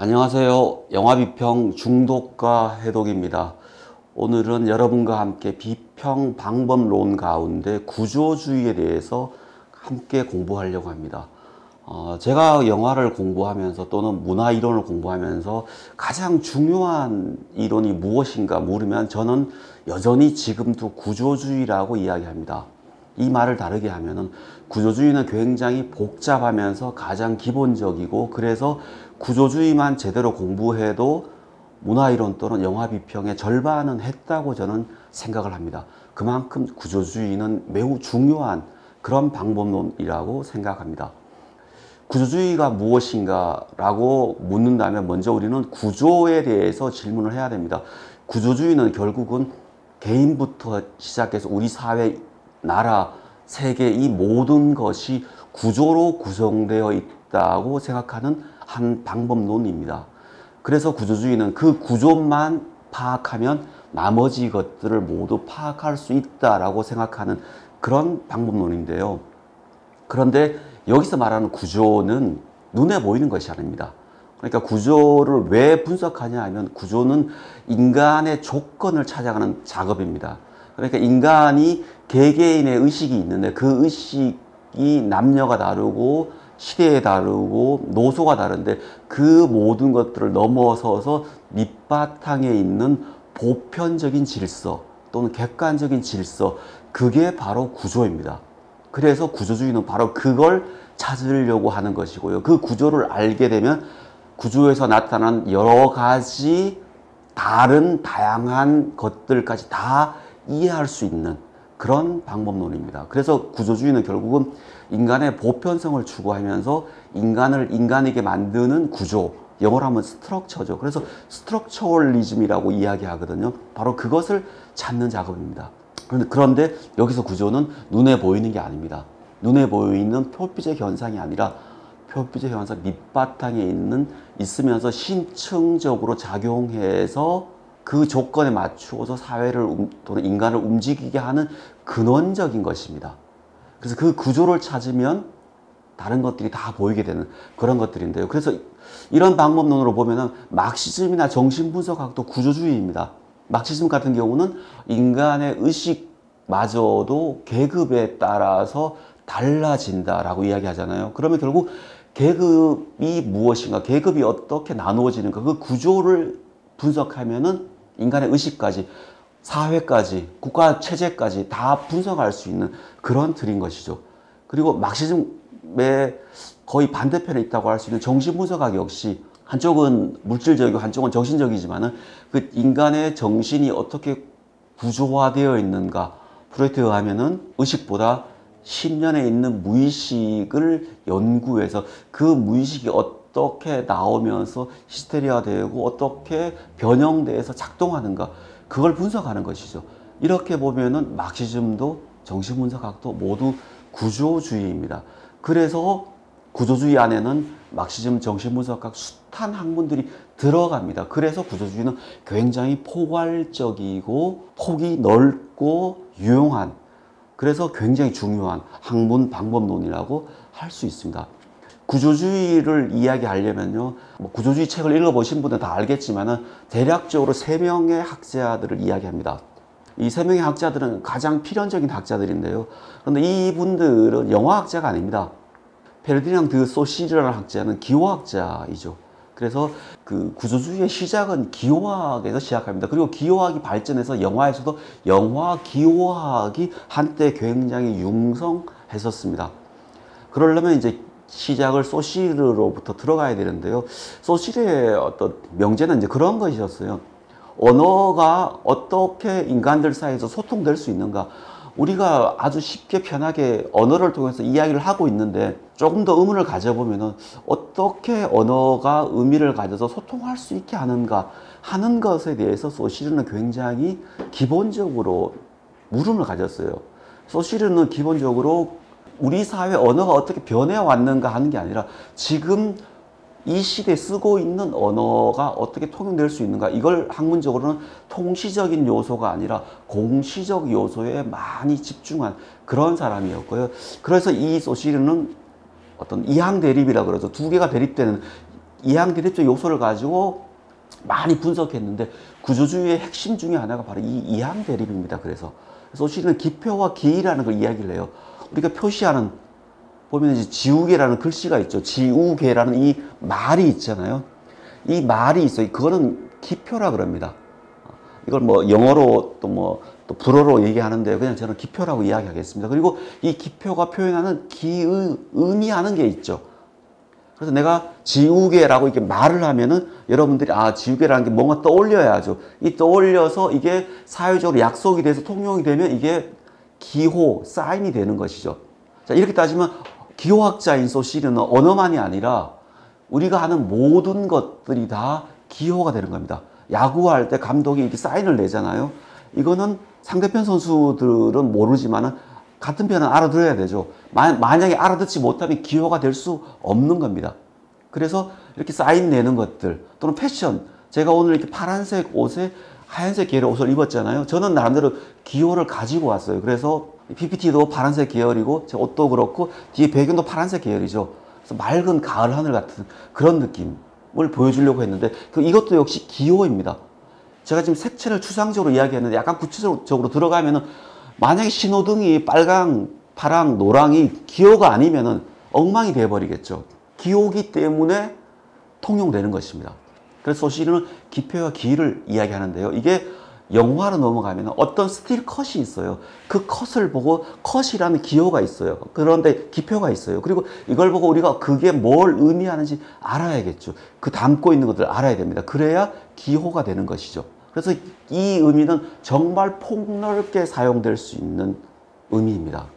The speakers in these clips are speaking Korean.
안녕하세요. 영화비평 중독과 해독입니다. 오늘은 여러분과 함께 비평 방법론 가운데 구조주의에 대해서 함께 공부하려고 합니다. 제가 영화를 공부하면서 또는 문화 이론을 공부하면서 가장 중요한 이론이 무엇인가 물으면 저는 여전히 지금도 구조주의라고 이야기합니다. 이 말을 다르게 하면은 구조주의는 굉장히 복잡하면서 가장 기본적이고, 그래서 구조주의만 제대로 공부해도 문화이론 또는 영화비평의 절반은 했다고 저는 생각을 합니다. 그만큼 구조주의는 매우 중요한 그런 방법론이라고 생각합니다. 구조주의가 무엇인가 라고 묻는다면 먼저 우리는 구조에 대해서 질문을 해야 됩니다. 구조주의는 결국은 개인부터 시작해서 우리 사회, 나라, 세계 이 모든 것이 구조로 구성되어 있다고 생각하는 한 방법론입니다. 그래서 구조주의는 그 구조만 파악하면 나머지 것들을 모두 파악할 수 있다라고 생각하는 그런 방법론인데요. 그런데 여기서 말하는 구조는 눈에 보이는 것이 아닙니다. 그러니까 구조를 왜 분석하냐 하면 구조는 인간의 조건을 찾아가는 작업입니다. 그러니까 인간이 개개인의 의식이 있는데 그 의식이 남녀가 다르고 시대에 다르고 노소가 다른데 그 모든 것들을 넘어서서 밑바탕에 있는 보편적인 질서 또는 객관적인 질서, 그게 바로 구조입니다. 그래서 구조주의는 바로 그걸 찾으려고 하는 것이고요. 그 구조를 알게 되면 구조에서 나타난 여러 가지 다양한 것들까지 다 이해할 수 있는 그런 방법론입니다. 그래서 구조주의는 결국은 인간의 보편성을 추구하면서 인간을 인간에게 만드는 구조, 영어로 하면 스트럭처죠. 그래서 스트럭처럴리즘이라고 이야기하거든요. 바로 그것을 찾는 작업입니다. 그런데 여기서 구조는 눈에 보이는 게 아닙니다. 눈에 보이는 표피적 현상이 아니라 표피적 현상 밑바탕에 있으면서 심층적으로 작용해서 그 조건에 맞추어서 사회를 또는 인간을 움직이게 하는 근원적인 것입니다. 그래서 그 구조를 찾으면 다른 것들이 다 보이게 되는 그런 것들인데요. 그래서 이런 방법론으로 보면은 막시즘이나 정신분석학도 구조주의입니다. 막시즘 같은 경우는 인간의 의식마저도 계급에 따라서 달라진다라고 이야기하잖아요. 그러면 결국 계급이 무엇인가, 계급이 어떻게 나누어지는가, 그 구조를 분석하면은 인간의 의식까지, 사회까지, 국가 체제까지 다 분석할 수 있는 그런 틀인 것이죠. 그리고 막시즘의 거의 반대편에 있다고 할 수 있는 정신분석학 역시 한쪽은 물질적이고 한쪽은 정신적이지만은 그 인간의 정신이 어떻게 구조화되어 있는가, 프로이트에 의하면은 의식보다 신년에 있는 무의식을 연구해서 그 무의식이 어떻게 나오면서 히스테리아 되고 어떻게 변형돼서 작동하는가, 그걸 분석하는 것이죠. 이렇게 보면은 막시즘도 정신분석학도 모두 구조주의입니다. 그래서 구조주의 안에는 막시즘, 정신분석학, 숱한 학문들이 들어갑니다. 그래서 구조주의는 굉장히 포괄적이고 폭이 넓고 유용한, 그래서 굉장히 중요한 학문 방법론이라고 할 수 있습니다. 구조주의를 이야기하려면요, 구조주의 책을 읽어보신 분들은 다 알겠지만은 대략적으로 3명의 학자들을 이야기합니다. 이 3명의 학자들은 가장 필연적인 학자들인데요. 그런데 이분들은 영화학자가 아닙니다. 페르디낭 드 소시르라는 학자는 기호학자이죠. 그래서 그 구조주의의 시작은 기호학에서 시작합니다. 그리고 기호학이 발전해서 영화에서도 영화 기호학이 한때 굉장히 융성했었습니다. 그러려면 이제 시작을 소시르로부터 들어가야 되는데요. 소시르의 어떤 명제는 이제 그런 것이었어요. 언어가 어떻게 인간들 사이에서 소통될 수 있는가. 우리가 아주 쉽게 편하게 언어를 통해서 이야기를 하고 있는데 조금 더 의문을 가져보면은 어떻게 언어가 의미를 가져서 소통할 수 있게 하는가 하는 것에 대해서 소시르는 굉장히 기본적으로 물음을 가졌어요. 소시르는 기본적으로 우리 사회 언어가 어떻게 변해왔는가 하는 게 아니라 지금 이 시대에 쓰고 있는 언어가 어떻게 통용될 수 있는가, 이걸 학문적으로는 통시적인 요소가 아니라 공시적 요소에 많이 집중한 그런 사람이었고요. 그래서 이 소시르는 어떤 이항 대립이라 그러죠. 두 개가 대립되는 이항 대립적 요소를 가지고 많이 분석했는데 구조주의의 핵심 중에 하나가 바로 이 이항 대립입니다. 그래서 소시는 기표와 기이라는 걸 이야기를 해요. 우리가 표시하는 보면 이제 지우개라는 글씨가 있죠. 지우개라는 이 말이 있잖아요. 이 말이 있어요. 그거는 기표라 그럽니다. 이걸 뭐 영어로 또 불어로 얘기하는데 그냥 저는 기표라고 이야기하겠습니다. 그리고 이 기표가 표현하는 의미하는 게 있죠. 그래서 내가 지우개라고 이렇게 말을 하면은 여러분들이 지우개라는 게 뭔가 떠올려야죠. 이 떠올려서 이게 사회적으로 약속이 돼서 통용이 되면 이게 기호, 사인이 되는 것이죠. 자, 이렇게 따지면 기호학자인 소시르는 언어만이 아니라 우리가 하는 모든 것들이 다 기호가 되는 겁니다. 야구할 때 감독이 이렇게 사인을 내잖아요. 이거는 상대편 선수들은 모르지만은 같은 편은 알아들어야 되죠. 만약에 알아듣지 못하면 기호가 될 수 없는 겁니다. 그래서 이렇게 사인 내는 것들 또는 패션. 제가 오늘 이렇게 파란색 옷에 하얀색 계열의 옷을 입었잖아요. 저는 나름대로 기호를 가지고 왔어요. 그래서 PPT도 파란색 계열이고 제 옷도 그렇고 뒤에 배경도 파란색 계열이죠. 그래서 맑은 가을 하늘 같은 그런 느낌을 보여주려고 했는데 이것도 역시 기호입니다. 제가 지금 색채를 추상적으로 이야기했는데 약간 구체적으로 들어가면은 만약에 신호등이 빨강, 파랑, 노랑이 기호가 아니면은 엉망이 돼버리겠죠. 기호기 때문에 통용되는 것입니다. 그래서 소시르는 기표와 기를 이야기하는데요. 이게 영화로 넘어가면 어떤 스틸 컷이 있어요. 그 컷을 보고 컷이라는 기호가 있어요. 그런데 기표가 있어요. 그리고 이걸 보고 우리가 그게 뭘 의미하는지 알아야겠죠. 그 담고 있는 것들을 알아야 됩니다. 그래야 기호가 되는 것이죠. 그래서 이 의미는 정말 폭넓게 사용될 수 있는 의미입니다.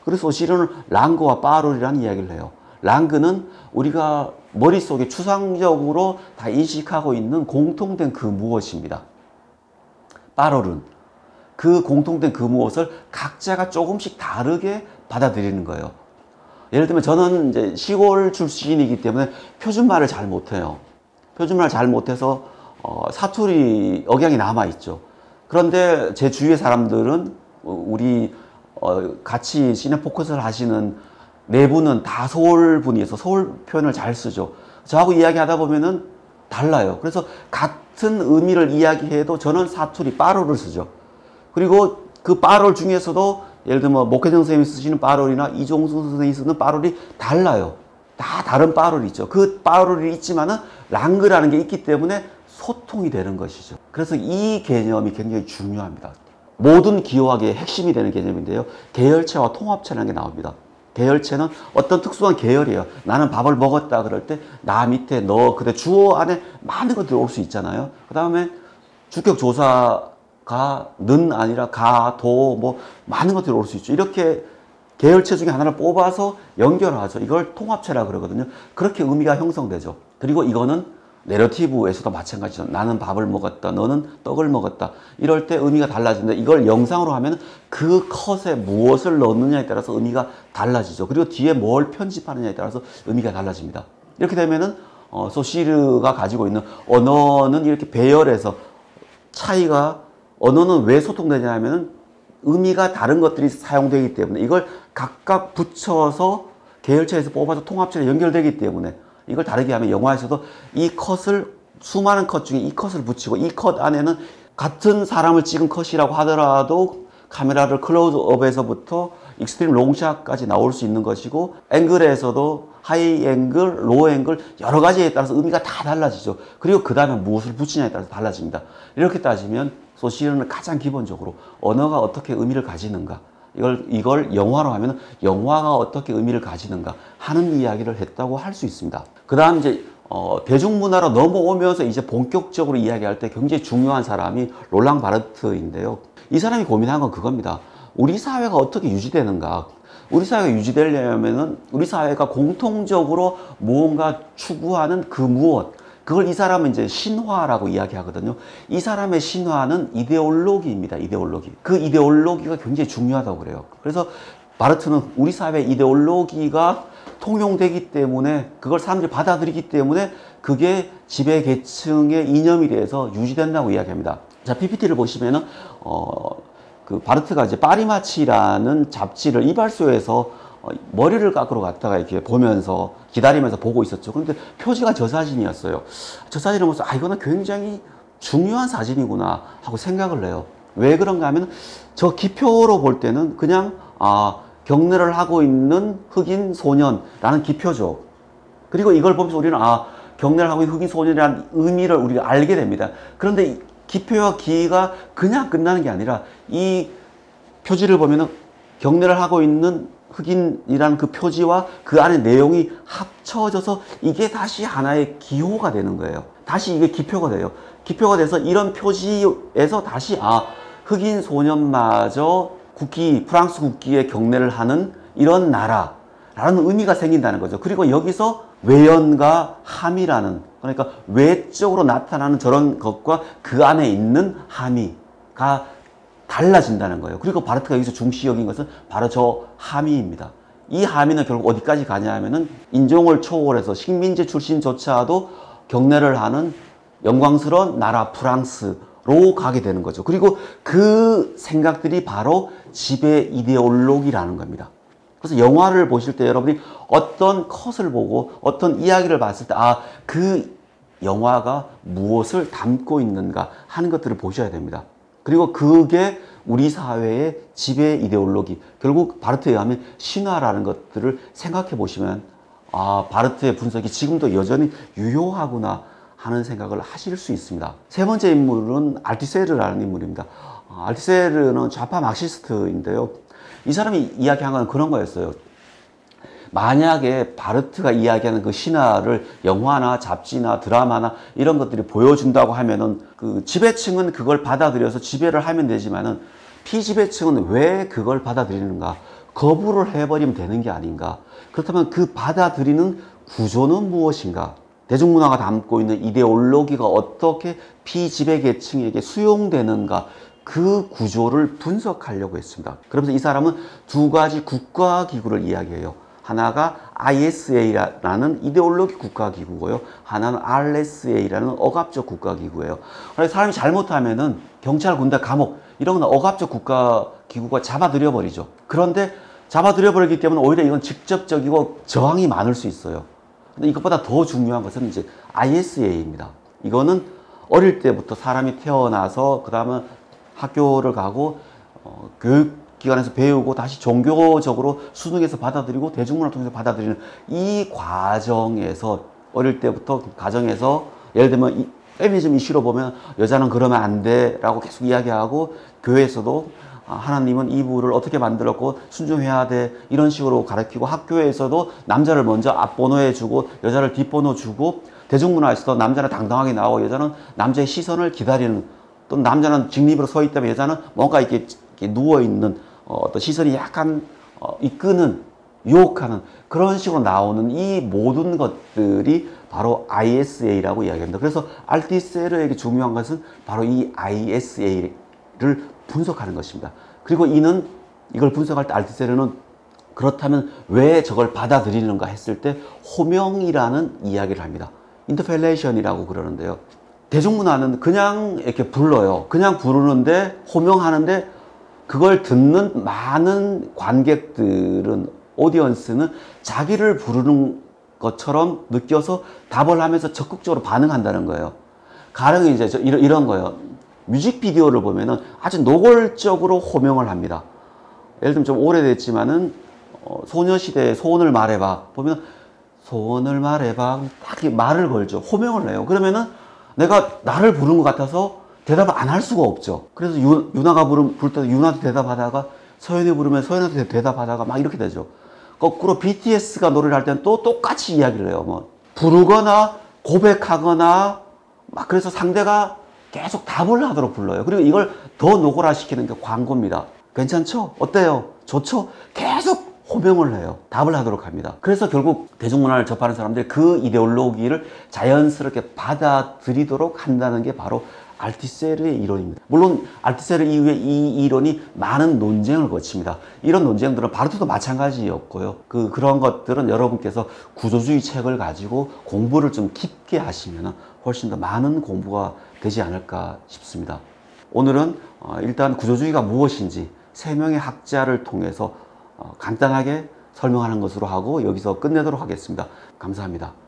그래서 소시르는 랑그와 빠롤이라는 이야기를 해요. 랑그는 우리가 머릿속에 추상적으로 다 인식하고 있는 공통된 그 무엇입니다. 빠롤은 그 공통된 그 무엇을 각자가 조금씩 다르게 받아들이는 거예요. 예를 들면 저는 이제 시골 출신이기 때문에 표준말을 잘 못해요. 표준말을 잘 못해서 사투리 억양이 남아있죠. 그런데 제 주위의 사람들은 우리 같이 시내 포커스를 하시는 네 분은 다 서울 분이어서 서울 표현을 잘 쓰죠. 저하고 이야기하다 보면은 달라요. 그래서 같은 의미를 이야기해도 저는 사투리 빠롤을 쓰죠. 그리고 그 빠롤 중에서도 예를 들면 목회정 선생님이 쓰시는 빠롤이나 이종수 선생님이 쓰는 빠롤이 달라요. 다 다른 빠롤이 있죠. 그 빠롤이 있지만은 랑그라는 게 있기 때문에 소통이 되는 것이죠. 그래서 이 개념이 굉장히 중요합니다. 모든 기호학의 핵심이 되는 개념인데요. 계열체와 통합체라는 게 나옵니다. 계열체는 어떤 특수한 계열이에요. 나는 밥을 먹었다 그럴 때 나 밑에 너 그때 주어 안에 많은 것들이 올 수 있잖아요. 그 다음에 주격조사가 는 아니라 가, 도 뭐 많은 것들이 올 수 있죠. 이렇게 계열체 중에 하나를 뽑아서 연결하죠. 이걸 통합체라 그러거든요. 그렇게 의미가 형성되죠. 그리고 이거는 내러티브에서도 마찬가지죠. 나는 밥을 먹었다. 너는 떡을 먹었다. 이럴 때 의미가 달라지는데 이걸 영상으로 하면 그 컷에 무엇을 넣느냐에 따라서 의미가 달라지죠. 그리고 뒤에 뭘 편집하느냐에 따라서 의미가 달라집니다. 이렇게 되면은 소시르가 가지고 있는 언어는 이렇게 배열해서 차이가 언어는 왜 소통되냐 하면은 의미가 다른 것들이 사용되기 때문에 이걸 각각 붙여서 계열체에서 뽑아서 통합체로 연결되기 때문에 이걸 다르게 하면 영화에서도 이 컷을 수많은 컷 중에 이 컷을 붙이고 이 컷 안에는 같은 사람을 찍은 컷이라고 하더라도 카메라를 클로즈업에서부터 익스트림 롱샷까지 나올 수 있는 것이고 앵글에서도 하이 앵글, 로우 앵글 여러 가지에 따라서 의미가 다 달라지죠. 그리고 그 다음에 무엇을 붙이냐에 따라서 달라집니다. 이렇게 따지면 소시르는 가장 기본적으로 언어가 어떻게 의미를 가지는가 이걸 영화로 하면 영화가 어떻게 의미를 가지는가 하는 이야기를 했다고 할 수 있습니다. 그 다음 이제 대중문화로 넘어오면서 이제 본격적으로 이야기할 때 굉장히 중요한 사람이 롤랑 바르트인데요. 이 사람이 고민한 건 그겁니다. 우리 사회가 어떻게 유지되는가? 우리 사회가 유지되려면은 우리 사회가 공통적으로 무언가 추구하는 그 무엇 그걸 이 사람은 이제 신화라고 이야기하거든요. 이 사람의 신화는 이데올로기입니다. 이데올로기. 그 이데올로기가 굉장히 중요하다고 그래요. 그래서 바르트는 우리 사회의 이데올로기가 통용되기 때문에 그걸 사람들이 받아들이기 때문에 그게 지배 계층의 이념이 돼서 유지된다고 이야기합니다. 자, PPT를 보시면은 그 바르트가 이제 파리마치라는 잡지를 이발소에서 머리를 깎으러 갔다가 이렇게 보면서 기다리면서 보고 있었죠. 그런데 표지가 저 사진이었어요. 저 사진을 보면서 이거는 굉장히 중요한 사진이구나 하고 생각을 해요. 왜 그런가 하면 저 기표로 볼 때는 그냥 경례를 하고 있는 흑인 소년라는 기표죠. 그리고 이걸 보면서 우리는 경례를 하고 있는 흑인 소년이라는 의미를 우리가 알게 됩니다. 그런데 기표와 기가 그냥 끝나는 게 아니라 이 표지를 보면은 경례를 하고 있는 흑인이라는 그 표지와 그 안에 내용이 합쳐져서 이게 다시 하나의 기호가 되는 거예요. 다시 이게 기표가 돼요. 기표가 돼서 이런 표지에서 다시 흑인 소년마저 프랑스 국기에 경례를 하는 이런 나라라는 의미가 생긴다는 거죠. 그리고 여기서 외연과 함이라는, 그러니까 외적으로 나타나는 저런 것과 그 안에 있는 함의가 달라진다는 거예요. 그리고 바르트가 여기서 중시 여긴 것은 바로 저 함의입니다. 이 함의는 결국 어디까지 가냐 하면은 인종을 초월해서 식민지 출신조차도 경례를 하는 영광스러운 나라 프랑스로 가게 되는 거죠. 그리고 그 생각들이 바로 지배 이데올로기라는 겁니다. 그래서 영화를 보실 때 여러분이 어떤 컷을 보고 어떤 이야기를 봤을 때 그 영화가 무엇을 담고 있는가 하는 것들을 보셔야 됩니다. 그리고 그게 우리 사회의 지배 이데올로기, 결국 바르트에 의하면 신화라는 것들을 생각해 보시면 바르트의 분석이 지금도 여전히 유효하구나 하는 생각을 하실 수 있습니다. 세 번째 인물은 알티세르라는 인물입니다. 알티세르는 좌파 마르크시스트인데요. 이 사람이 이야기한 건 그런 거였어요. 만약에 바르트가 이야기하는 그 신화를 영화나 잡지나 드라마나 이런 것들이 보여준다고 하면은 그 지배층은 그걸 받아들여서 지배를 하면 되지만은 피지배층은 왜 그걸 받아들이는가? 거부를 해버리면 되는 게 아닌가? 그렇다면 그 받아들이는 구조는 무엇인가? 대중문화가 담고 있는 이데올로기가 어떻게 피지배계층에게 수용되는가? 그 구조를 분석하려고 했습니다. 그러면서 이 사람은 두 가지 국가기구를 이야기해요. 하나가 ISA라는 이데올로기 국가기구고요. 하나는 RSA라는 억압적 국가기구예요. 그래서 사람이 잘못하면은 경찰, 군대, 감옥 이런 건 억압적 국가기구가 잡아들여 버리죠. 그런데 잡아들여 버리기 때문에 오히려 이건 직접적이고 저항이 많을 수 있어요. 근데 이것보다 더 중요한 것은 이제 ISA입니다. 이거는 어릴 때부터 사람이 태어나서 그 다음에 학교를 가고 교육기관에서 배우고 다시 종교적으로 수능에서 받아들이고 대중문화를 통해서 받아들이는 이 과정에서 어릴 때부터 가정에서 예를 들면 페미니즘 이슈로 보면 여자는 그러면 안 돼 라고 계속 이야기하고 교회에서도 하나님은 이불을 어떻게 만들었고 순종해야 돼 이런 식으로 가르치고 학교에서도 남자를 먼저 앞번호해 주고 여자를 뒷번호 주고 대중문화에서도 남자는 당당하게 나오고 여자는 남자의 시선을 기다리는 또 남자는 직립으로 서 있다면 여자는 뭔가 이렇게 누워있는 어떤 시선이 약간 이끄는 유혹하는 그런 식으로 나오는 이 모든 것들이 바로 ISA라고 이야기합니다. 그래서 알티세르에게 중요한 것은 바로 이 ISA를 분석하는 것입니다. 그리고 이걸 분석할 때 알티세르는 그렇다면 왜 저걸 받아들이는가 했을 때 호명이라는 이야기를 합니다. 인터펠레이션이라고 그러는데요. 대중문화는 그냥 이렇게 불러요. 그냥 부르는데 호명하는데 그걸 듣는 많은 관객들은 오디언스는 자기를 부르는 것처럼 느껴서 답을 하면서 적극적으로 반응한다는 거예요. 가령 이제 이런 거예요. 뮤직비디오를 보면은 아주 노골적으로 호명을 합니다. 예를 들면 좀 오래됐지만은 소녀시대의 소원을 말해봐 보면 소원을 말해봐 딱 말을 걸죠. 호명을 해요. 그러면은 내가 나를 부른 것 같아서 대답을 안 할 수가 없죠. 그래서 유나가 부를 때도 유나한테 대답하다가 서연이 부르면 서연한테 대답하다가 막 이렇게 되죠. 거꾸로 BTS가 노래를 할 때는 또 똑같이 이야기를 해요. 뭐 부르거나 고백하거나 막 그래서 상대가 계속 답을 하도록 불러요. 그리고 이걸 더 노골화시키는 게 광고입니다. 괜찮죠? 어때요? 좋죠? 계속 호명을 해요. 답을 하도록 합니다. 그래서 결국 대중문화를 접하는 사람들이 그 이데올로기를 자연스럽게 받아들이도록 한다는 게 바로 알티세르의 이론입니다. 물론 알티세르 이후에 이 이론이 많은 논쟁을 거칩니다. 이런 논쟁들은 바르트도 마찬가지였고요. 그런 것들은 여러분께서 구조주의 책을 가지고 공부를 좀 깊게 하시면 훨씬 더 많은 공부가 되지 않을까 싶습니다. 오늘은 일단 구조주의가 무엇인지 3명의 학자를 통해서 간단하게 설명하는 것으로 하고 여기서 끝내도록 하겠습니다. 감사합니다.